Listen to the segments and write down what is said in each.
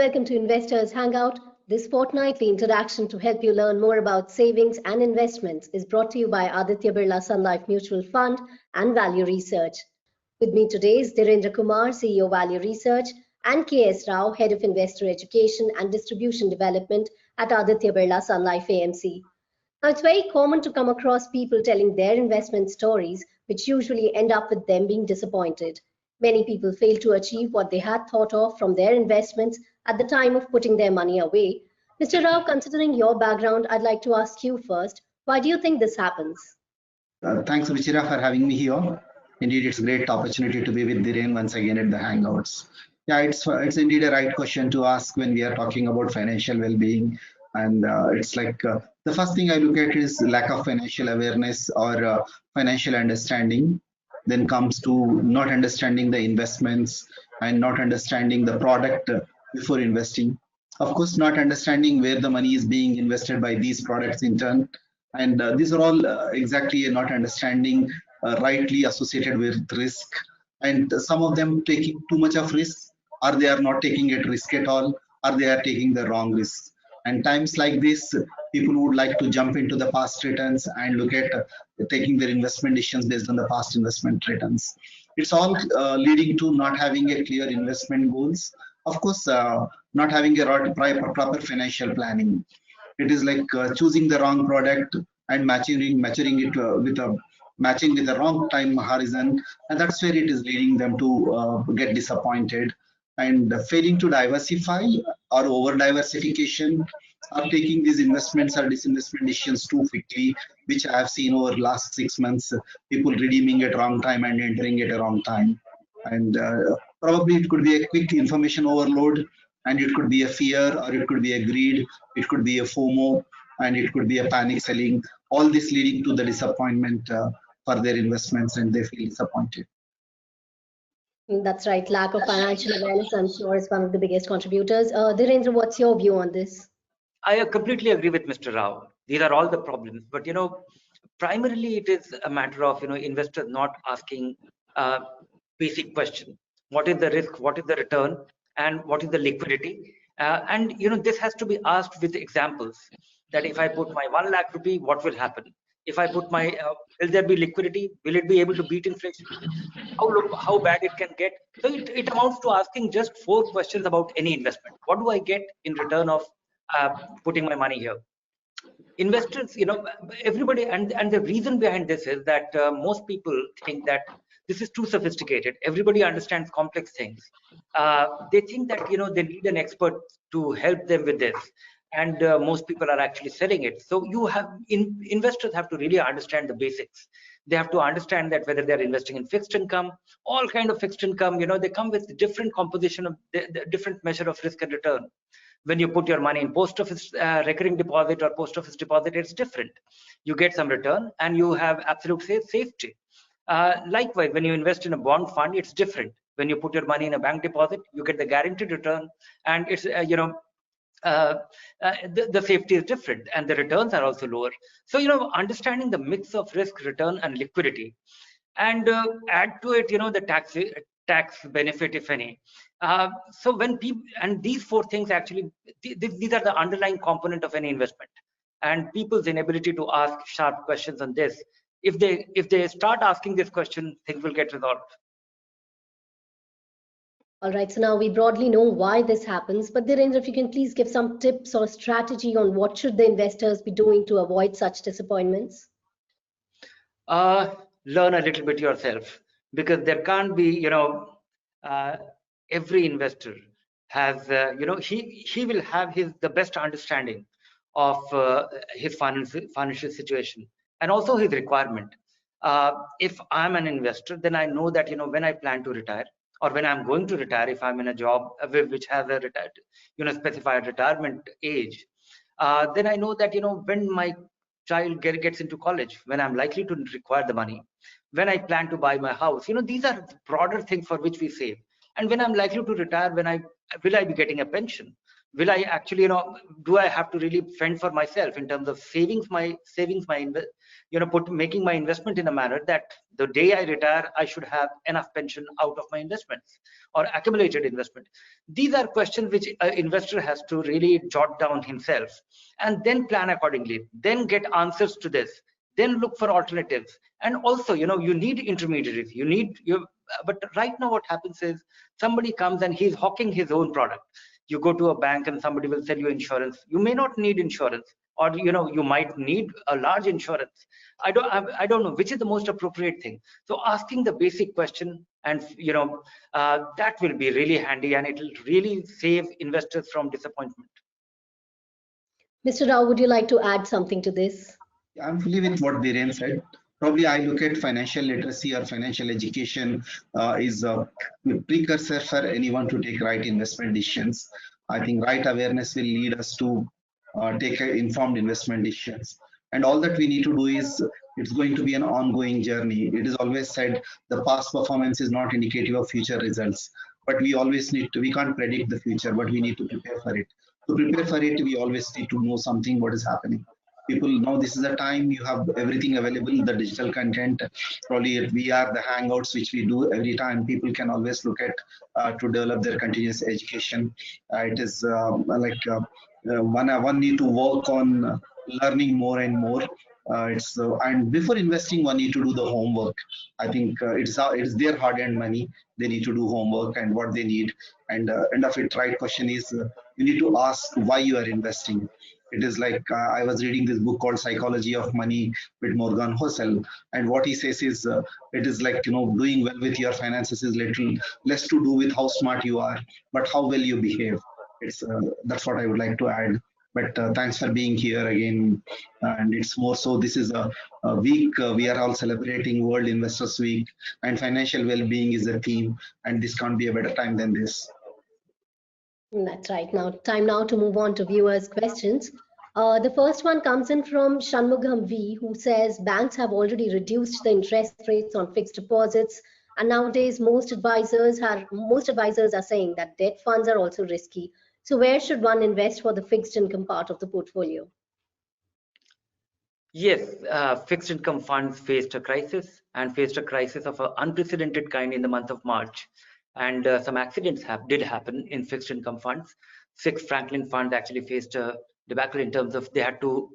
welcome to Investors Hangout. This fortnightly interaction to help you learn more about savings and investments is brought to you by Aditya Birla Sun Life Mutual Fund and Value Research. With me today is Dhirendra Kumar, CEO Value Research, and KS Rao, Head of Investor Education and Distribution Development at Aditya Birla Sun Life AMC. Now, it's very common to come across people telling their investment stories, which usually end up with them being disappointed. Many people fail to achieve what they had thought of from their investments at the time of putting their money away. Mr. Rao, considering your background, I'd like to ask you first, why do you think this happens? Thanks, Ruchira, for having me here. Indeed, it's a great opportunity to be with Dhiren once again at the Hangouts. Yeah, it's indeed a right question to ask when we are talking about financial well-being. And it's like the first thing I look at is lack of financial awareness or financial understanding. Then comes to not understanding the investments and not understanding the product before investing. Of course, not understanding where the money is being invested by these products in turn. And these are all exactly not understanding rightly associated with risk. And some of them taking too much of risk, or they are not taking it risk at all, or they are taking the wrong risk. And times like this, people would like to jump into the past returns and look at taking their investment decisions based on the past investment returns. It's all leading to not having a clear investment goals. Of course, not having a proper financial planning. It is like choosing the wrong product and matching it matching with the wrong time horizon, and that's where it is leading them to get disappointed and failing to diversify or over diversification, or taking these investments or disinvestment decisions too quickly, which I have seen over last 6 months, people redeeming at wrong time and entering at a wrong time. And probably it could be a quick information overload, and it could be a fear, or it could be a greed, it could be a FOMO, and it could be a panic selling, all this leading to the disappointment for their investments, and they feel disappointed. That's right. Lack of financial awareness, I'm sure, is one of the biggest contributors. Dhirendra, what's your view on this? I completely agree with Mr. Rao. These are all the problems. But, primarily it is a matter of, investors not asking a basic question. What is the risk? What is the return? And what is the liquidity? And, this has to be asked with examples. That if I put my 1 lakh rupee, what will happen? If I put my, will there be liquidity? Will it be able to beat inflation? How bad it can get? So it amounts to asking just 4 questions about any investment. What do I get in return of putting my money here? Investors, everybody, and the reason behind this is that most people think that this is too sophisticated. Everybody understands complex things. They think that, they need an expert to help them with this. And most people are actually selling it. So investors have to really understand the basics. They have to understand that whether they're investing in fixed income, all kind of fixed income, they come with different composition of the different measure of risk and return. When you put your money in post office recurring deposit or post office deposit, it's different. You get some return and you have absolute safety. Likewise, when you invest in a bond fund, it's different. When you put your money in a bank deposit, you get the guaranteed return, and it's the safety is different, and the returns are also lower. So understanding the mix of risk, return, and liquidity, and add to it the tax benefit, if any. So when people, and these 4 things actually, these are the underlying component of any investment, and people's inability to ask sharp questions on this. If they start asking this question, things will get resolved. All right, so now we broadly know why this happens, but Dhirendra, if you can please give some tips or strategy on what should the investors be doing to avoid such disappointments? Learn a little bit yourself, because there can't be, every investor has, he will have the best understanding of his financial situation and also his requirement. If I'm an investor, then I know that, when I plan to retire, or when I'm going to retire, if I'm in a job which has a specified retirement age, then I know that, when my child gets into college, when I'm likely to require the money, when I plan to buy my house, these are broader things for which we save. And when I'm likely to retire, will I be getting a pension? Will I actually, do I have to really fend for myself in terms of making my investment in a manner that the day I retire, I should have enough pension out of my investments or accumulated investment? These are questions which an investor has to really jot down himself and then plan accordingly, then get answers to this, then look for alternatives. And also, you need intermediaries, but right now what happens is somebody comes and he's hawking his own product. You go to a bank and somebody will sell you insurance. You may not need insurance, or you might need a large insurance. I don't know which is the most appropriate thing. So asking the basic question, and that will be really handy, and it will really save investors from disappointment. Mr. Rao, would you like to add something to this? I'm fully with what Dhiren said. Probably I look at financial literacy or financial education is a precursor for anyone to take right investment decisions. I think right awareness will lead us to take informed investment decisions. And all that we need to do is, it's going to be an ongoing journey. It is always said the past performance is not indicative of future results, but we always need to, we can't predict the future, but we need to prepare for it. To prepare for it, we always need to know something, what is happening. People know this is the time, you have everything available, the digital content, probably we are the hangouts which we do every time. People can always look at to develop their continuous education. It is one need to work on learning more and more. And before investing, one need to do the homework. I think it's their hard-earned money. They need to do homework and what they need. And end of it, right question is, you need to ask why you are investing. It is like I was reading this book called Psychology of Money with Morgan Housel, and what he says is it is like doing well with your finances is little less to do with how smart you are, but how well you behave. It's that's what I would like to add. But thanks for being here again. And it's more so, this is a week we are all celebrating World Investors Week, and financial well-being is a theme, and this can't be a better time than this. That's right. Now, time now to move on to viewers' questions. The first one comes in from Shanmugam V, who says banks have already reduced the interest rates on fixed deposits, and nowadays most advisors are saying that debt funds are also risky. So where should one invest for the fixed income part of the portfolio? Yes, fixed income funds faced a crisis, and faced a crisis of an unprecedented kind in the month of March. And some accidents did happen in fixed income funds. 6 Franklin funds actually faced a debacle in terms of they had to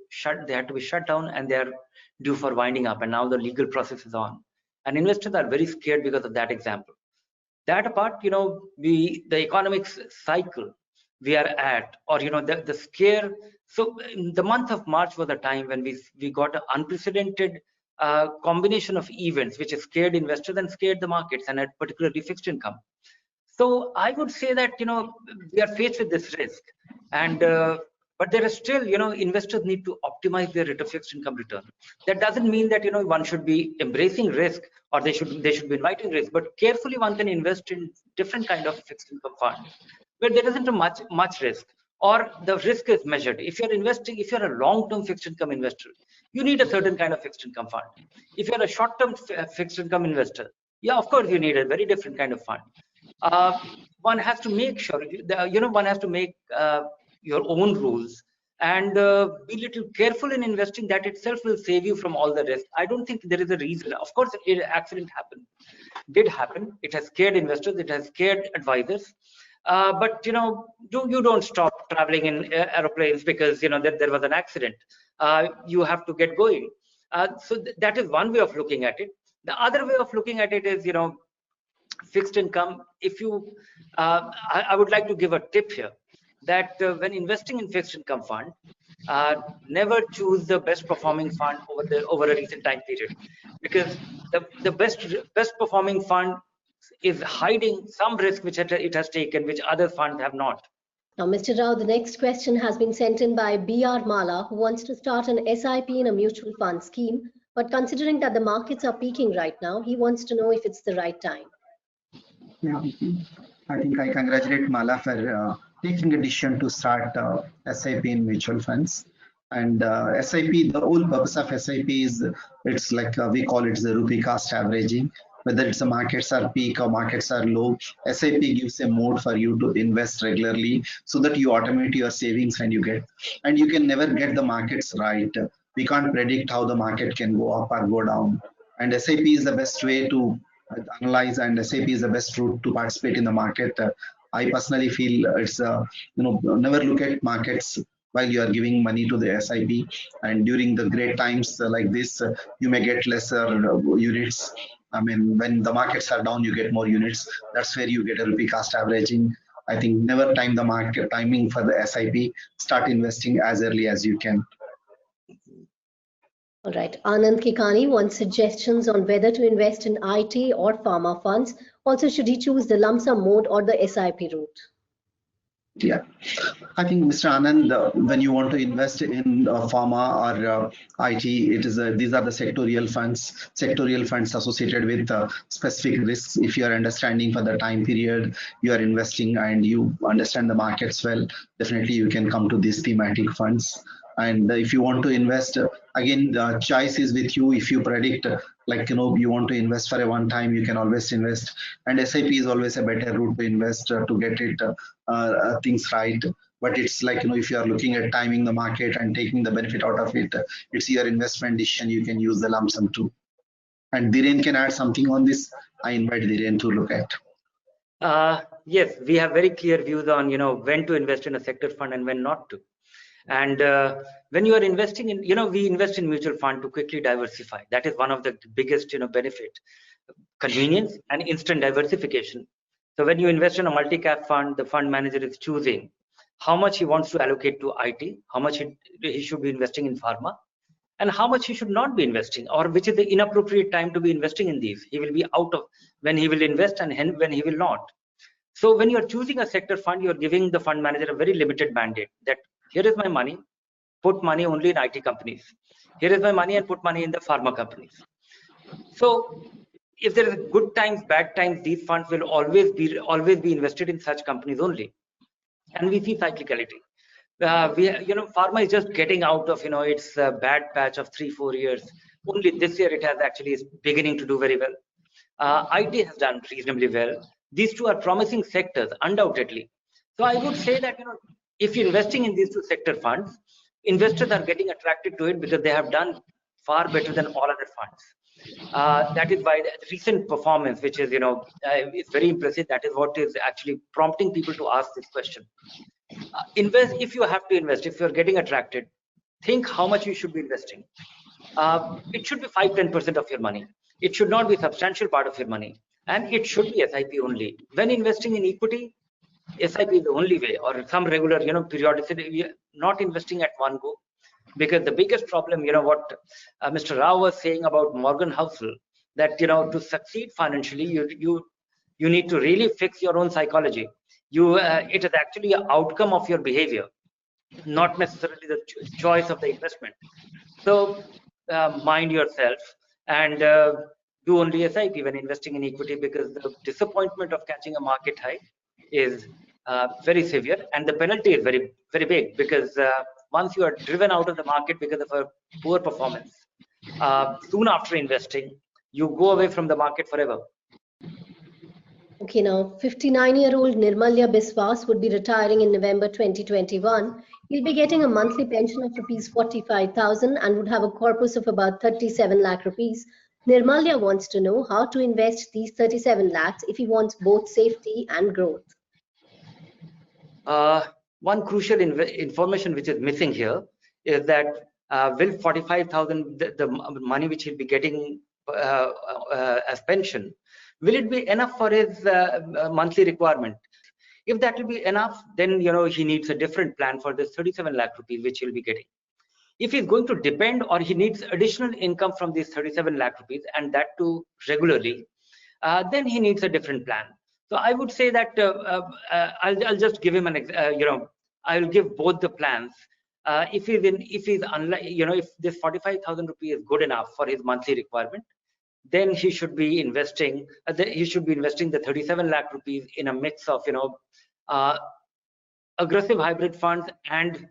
be shut down, and they are due for winding up, and now the legal process is on. And investors are very scared because of that example. That apart, the economics cycle we are at, or the scare. So the month of March was a time when we got an unprecedented combination of events which scared investors and scared the markets, and particularly fixed income. So I would say that we are faced with this risk, and but there is still investors need to optimize their rate of fixed income return. That doesn't mean that one should be embracing risk, or they should be inviting risk, but carefully one can invest in different kind of fixed income fund where there isn't much risk, or the risk is measured. If you're a long-term fixed income investor, you need a certain kind of fixed income fund. If you're a short-term fixed income investor, yeah, of course you need a very different kind of fund. One has to make sure one has to make your own rules, and be little careful in investing. That itself will save you from all the risk. I don't think there is a reason. Of course, an accident did happen. It has scared investors. It has scared advisors. But you don't stop traveling in aeroplanes because that there was an accident. You have to get going. So that is one way of looking at it. The other way of looking at it is fixed income. If you I would like to give a tip here, that when investing in fixed income fund, never choose the best performing fund over a recent time period, because the best performing fund is hiding some risk which it has taken, which other funds have not. Now, Mr. Rao, the next question has been sent in by BR Mala, who wants to start an SIP in a mutual fund scheme, but considering that the markets are peaking right now, he wants to know if it's the right time. Yeah, I think I congratulate Mala for taking a decision to start SIP in mutual funds. And SIP, the whole purpose of SIP is, it's like we call it the rupee cost averaging. whether it's a markets are peak or markets are low. SIP gives a mode for you to invest regularly so that you automate your savings and you can never get the markets right. We can't predict how the market can go up or go down. And SIP is the best way to analyze, and SIP is the best route to participate in the market. I personally feel it's never look at markets while you are giving money to the SIP, and during the great times like this, you may get lesser units. I mean, when the markets are down, you get more units. That's where you get a rupee cost averaging. I think never time the market timing for the SIP. Start investing as early as you can. All right. Anand Kikani wants suggestions on whether to invest in IT or pharma funds. Also, should he choose the lump sum mode or the SIP route? Yeah, I think Mr. Anand, when you want to invest in pharma or IT, these are the sectorial funds associated with specific risks. If you are understanding for the time period you are investing and you understand the markets well, definitely you can come to these thematic funds. And if you want to invest, again, the choice is with you. If you predict, you want to invest for a one time, you can always invest. And SIP is always a better route to invest to get it things right. But it's if you are looking at timing the market and taking the benefit out of it, it's your investment decision. You can use the lump sum too. And Dhiren can add something on this. I invite Dhiren to look at. Yes, we have very clear views on when to invest in a sector fund and when not to. And when you are investing in, we invest in mutual fund to quickly diversify. That is one of the biggest, benefit, convenience and instant diversification. So when you invest in a multi-cap fund, the fund manager is choosing how much he wants to allocate to IT, how much he should be investing in pharma, and how much he should not be investing, or which is the inappropriate time to be investing in these. He will be out of when he will invest and when he will not. So when you are choosing a sector fund, you are giving the fund manager a very limited mandate that here is my money, put money only in IT companies. Here is my money and put money in the pharma companies. So if there is good times, bad times, these funds will always be invested in such companies only. And we see cyclicality. Pharma is just getting out of its bad patch of 3-4 years. Only this year it has actually is beginning to do very well. IT has done reasonably well. These two are promising sectors, undoubtedly. So I would say that if you're investing in these two sector funds, investors are getting attracted to it because they have done far better than all other funds. That is why the recent performance, which is is very impressive. That is what is actually prompting people to ask this question. Invest if you have to invest. If you're getting attracted, think how much you should be investing. It should be 5-10% of your money. It should not be a substantial part of your money, and it should be SIP only. When investing in equity, SIP is the only way, or some regular, periodicity, not investing at one go. Because the biggest problem, what Mr. Rao was saying about Morgan Housel, that, to succeed financially, you need to really fix your own psychology. It is actually an outcome of your behavior, not necessarily the choice of the investment. So mind yourself and do only SIP when investing in equity, because the disappointment of catching a market high is very severe, and the penalty is very, very big, because once you are driven out of the market because of a poor performance, soon after investing, you go away from the market forever. Okay, now 59-year-old Nirmalya Biswas would be retiring in November 2021. He'll be getting a monthly pension of rupees 45,000 and would have a corpus of about 37 lakh rupees. Nirmalya wants to know how to invest these 37 lakhs if he wants both safety and growth. One crucial information which is missing here is that will 45,000, the money which he'll be getting as pension, will it be enough for his monthly requirement? If that will be enough, then he needs a different plan for this 37 lakh rupees which he'll be getting. If he's going to depend, or he needs additional income from these 37 lakh rupees, and that too regularly, then he needs a different plan. So I would say that I'll just give him an I'll give both the plans. If this 45,000 rupees is good enough for his monthly requirement, then he should be investing. The 37 lakh rupees in a mix of aggressive hybrid funds and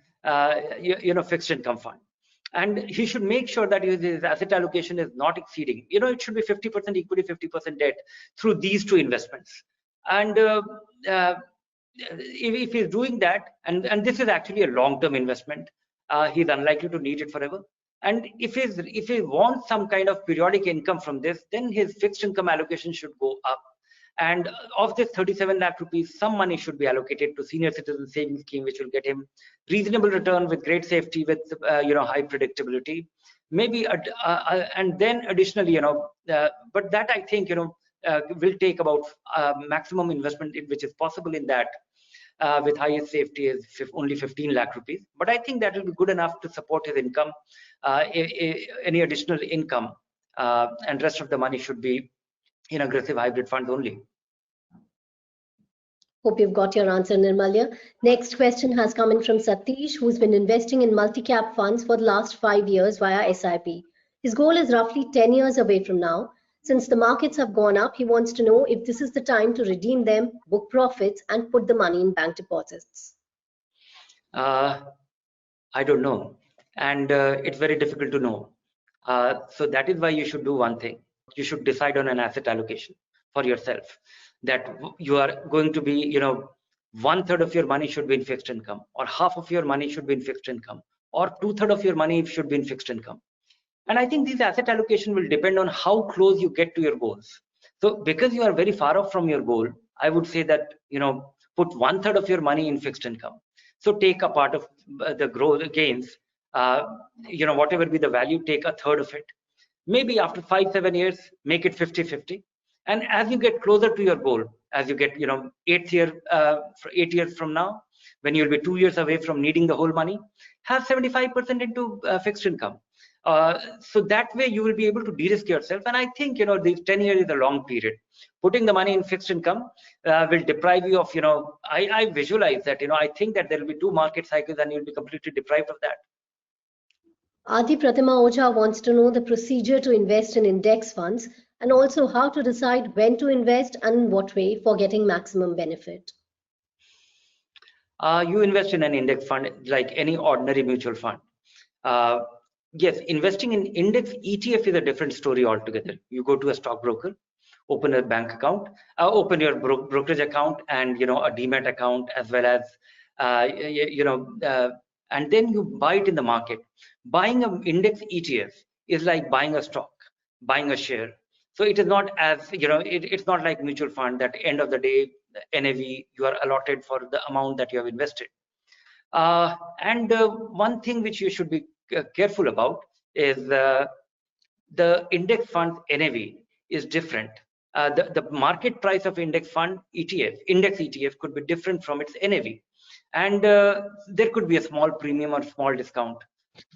fixed income fund. And he should make sure that his asset allocation is not exceeding, it should be 50% equity, 50% debt through these two investments. And if he's doing that, and this is actually a long-term investment, he's unlikely to need it forever. And if he wants some kind of periodic income from this, then his fixed income allocation should go up. And of this 37 lakh rupees, some money should be allocated to senior citizen savings scheme, which will get him reasonable return with great safety, with high predictability. Maybe and then additionally, but that I think will take about maximum investment which is possible in that. With highest safety is only 15 lakh rupees. But I think that will be good enough to support his income, any additional income, and rest of the money should be in aggressive hybrid funds only. Hope you've got your answer, Nirmalya. Next question has come in from Satish, who's been investing in multi-cap funds for the last 5 years via SIP. His goal is roughly 10 years away from now. Since the markets have gone up, he wants to know if this is the time to redeem them, book profits, and put the money in bank deposits. I don't know. And it's very difficult to know. So that is why you should do one thing. You should decide on an asset allocation for yourself, that you are going to be, 1/3 of your money should be in fixed income, or half of your money should be in fixed income, or 2/3 of your money should be in fixed income. And I think this asset allocation will depend on how close you get to your goals. So because you are very far off from your goal, I would say that, put 1/3 of your money in fixed income. So take a part of the growth gains, whatever be the value, take 1/3 of it. Maybe after 5-7 years, make it 50-50. And as you get closer to your goal, as you get, 8 years from now, when you'll be 2 years away from needing the whole money, have 75% into fixed income. So that way you will be able to de-risk yourself. And I think, these 10 years is a long period. Putting the money in fixed income will deprive you of, I visualize that, I think that there will be 2 market cycles and you'll be completely deprived of that. Adi Pratima Oja wants to know the procedure to invest in index funds, and also how to decide when to invest and in what way for getting maximum benefit. You invest in an index fund like any ordinary mutual fund. Yes, investing in index ETF is a different story altogether. You go to a stockbroker, open a bank account, open your brokerage account, and a demat account, as well as and then you buy it in the market. Buying an index ETF is like buying a stock, buying a share. So it is not as it's not like mutual fund that end of the day NAV you are allotted for the amount that you have invested. And one thing which you should be careful about is the index fund NAV is different. The market price of index fund index ETF could be different from its NAV, and there could be a small premium or small discount,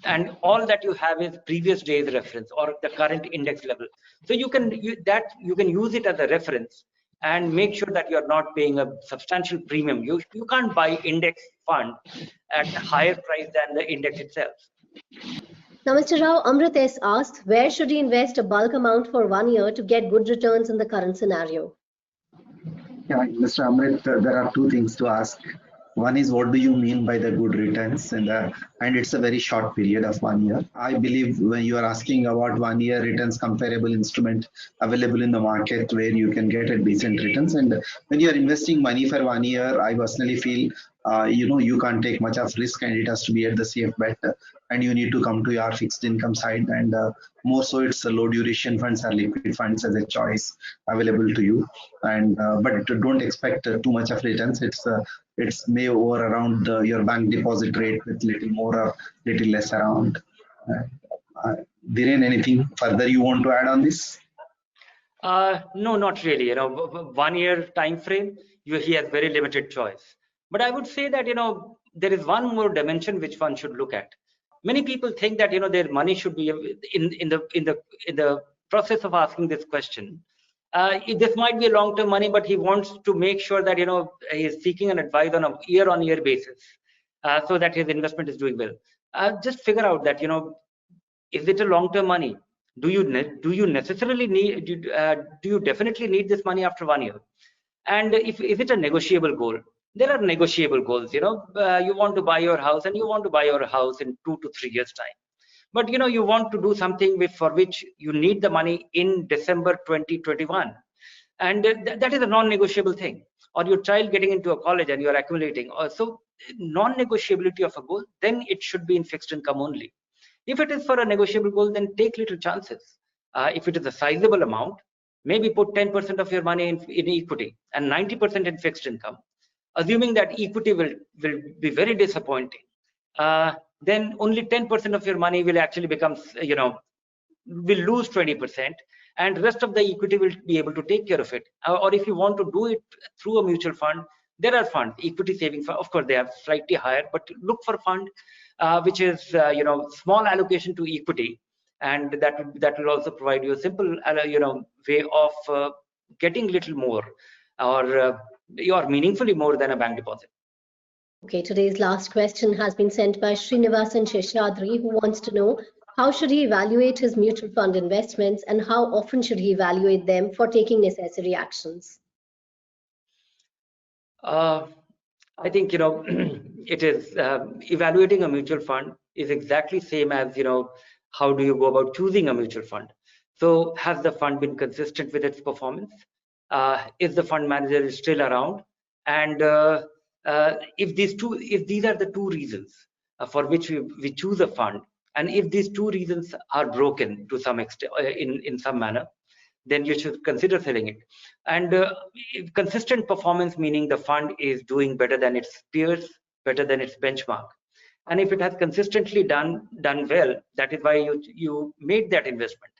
and all that you have is previous day's reference or the current index level. So you can use it as a reference and make sure that you are not paying a substantial premium. You can't buy index fund at a higher price than the index itself. Now, Mr. Rao, Amrit S asked, where should he invest a bulk amount for 1 year to get good returns in the current scenario? Yeah, Mr. Amrit, there are 2 things to ask. One is, what do you mean by the good returns? And it's a very short period of 1 year. I believe when you are asking about 1 year returns, comparable instrument available in the market where you can get a decent returns. And when you are investing money for 1 year, I personally feel, you can't take much of risk, and it has to be at the safe bet. And you need to come to your fixed income side, and more so it's a low duration funds or liquid funds as a choice available to you. And but don't expect too much of returns. It's may over around your bank deposit rate with little more or little less around. Dhiren, anything further you want to add on this? No, not really. 1 year time frame, he has very limited choice. But I would say that there is one more dimension which one should look at. Many people think that their money should be in the process of asking this question. This might be a long-term money, but he wants to make sure that he is seeking an advice on a year-on-year basis, so that his investment is doing well. Just figure out that is it a long-term money? Do you necessarily need? Do you definitely need this money after 1 year? And is it a negotiable goal? There are negotiable goals. You want to buy your house, and you want to buy your house in 2 to 3 years' time. but you want to do something for which you need the money in December 2021, and that is a non-negotiable thing. Or your child getting into a college and you are accumulating. So non-negotiability of a goal, then it should be in fixed income only. If it is for a negotiable goal, then take little chances. If it is a sizable amount, maybe put 10% of your money in equity and 90% in fixed income. Assuming that equity will be very disappointing, then only 10% of your money will actually become, will lose 20%, and rest of the equity will be able to take care of it. Or if you want to do it through a mutual fund, there are funds, equity saving fund, of course they are slightly higher, but look for fund which is small allocation to equity, and that will also provide you a simple way of getting little more, or meaningfully more than a bank deposit. Okay, today's last question has been sent by Srinivasan Sheshadri, who wants to know how should he evaluate his mutual fund investments and how often should he evaluate them for taking necessary actions? I think it is evaluating a mutual fund is exactly same as how do you go about choosing a mutual fund. So has the fund been consistent with its performance? Is the fund manager still around? And if these are the two reasons for which we choose a fund, and if these two reasons are broken to some extent in some manner, then you should consider selling it. And consistent performance, meaning the fund is doing better than its peers, better than its benchmark. And if it has consistently done well, that is why you made that investment.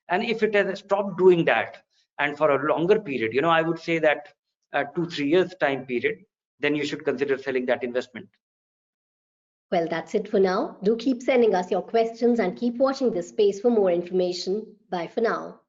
And if it has stopped doing that, and for a longer period, I would say that 2-3 years time period, then you should consider selling that investment. Well, that's it for now. Do keep sending us your questions and keep watching this space for more information. Bye for now.